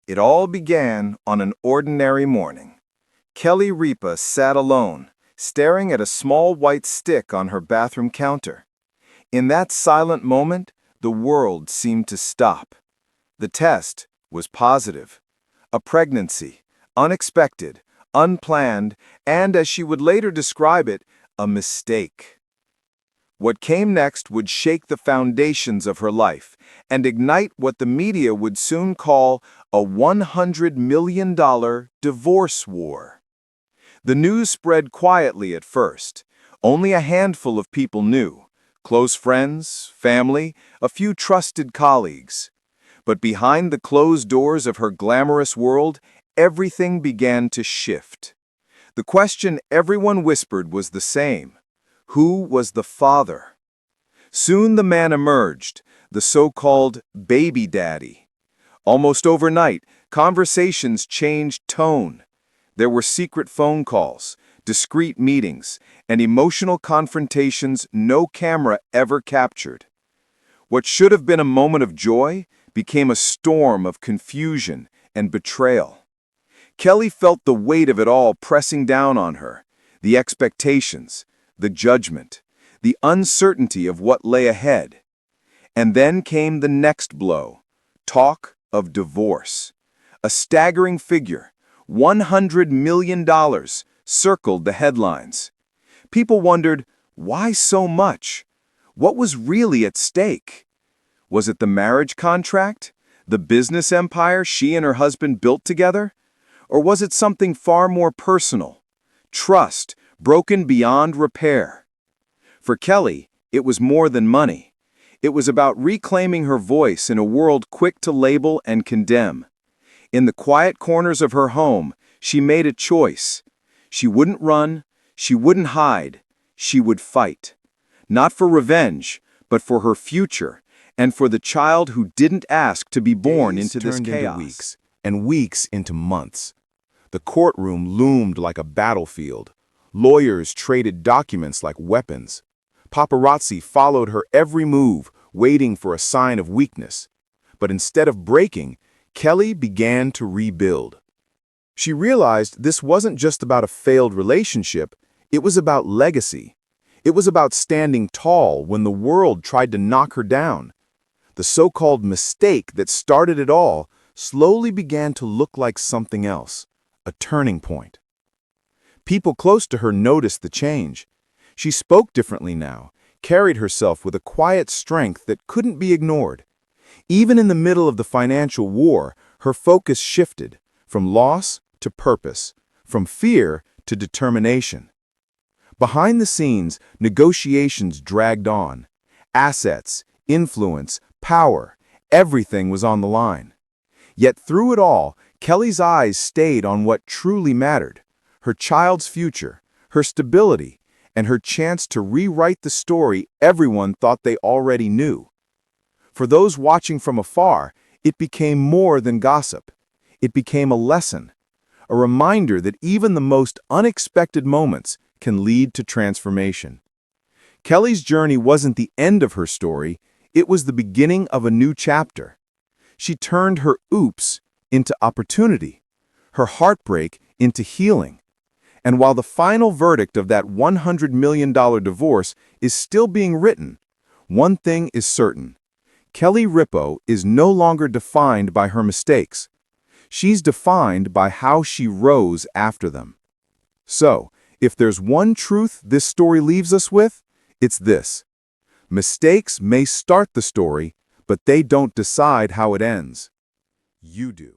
It all began on an ordinary morning. Kelly Ripa sat alone, staring at a small white stick on her bathroom counter. In that silent moment, the world seemed to stop. The test was positive. A pregnancy, unexpected, unplanned, and, as she would later describe it, a mistake. What came next would shake the foundations of her life and ignite what the media would soon call a $100 million divorce war. The news spread quietly at first. Only a handful of people knew: close friends, family, a few trusted colleagues. But behind the closed doors of her glamorous world, everything began to shift. The question everyone whispered was the same: who was the father? Soon the man emerged, the so-called baby daddy. Almost overnight, conversations changed tone. There were secret phone calls, discreet meetings, and emotional confrontations no camera ever captured. What should have been a moment of joy became a storm of confusion and betrayal. Kelly felt the weight of it all pressing down on her: the expectations, the judgment, the uncertainty of what lay ahead. And then came the next blow: talk of divorce. A staggering figure, $100 million, circled the headlines. People wondered, why so much? What was really at stake? Was it the marriage contract? The business empire she and her husband built together? Or was it something far more personal? Trust, broken beyond repair. For Kelly, it was more than money. It was about reclaiming her voice in a world quick to label and condemn. In the quiet corners of her home, she made a choice. She wouldn't run, she wouldn't hide, she would fight. Not for revenge, but for her future, and for the child who didn't ask to be born into this chaos. Into weeks, and weeks into months. The courtroom loomed like a battlefield. Lawyers traded documents like weapons. Paparazzi followed her every move, waiting for a sign of weakness. But instead of breaking, Kelly began to rebuild. She realized this wasn't just about a failed relationship, it was about legacy. It was about standing tall when the world tried to knock her down. The so-called mistake that started it all slowly began to look like something else: a turning point. People close to her noticed the change. She spoke differently now, carried herself with a quiet strength that couldn't be ignored. Even in the middle of the financial war, her focus shifted from loss to purpose, from fear to determination. Behind the scenes, negotiations dragged on. Assets, influence, power, everything was on the line. Yet through it all, Kelly's eyes stayed on what truly mattered: her child's future, her stability, and her chance to rewrite the story everyone thought they already knew. For those watching from afar, it became more than gossip. It became a lesson, a reminder that even the most unexpected moments can lead to transformation. Kelly's journey wasn't the end of her story, it was the beginning of a new chapter. She turned her oops into opportunity, her heartbreak into healing. And while the final verdict of that $100 million divorce is still being written, one thing is certain: Kelly Ripa is no longer defined by her mistakes. She's defined by how she rose after them. So, if there's one truth this story leaves us with, it's this: mistakes may start the story, but they don't decide how it ends. You do.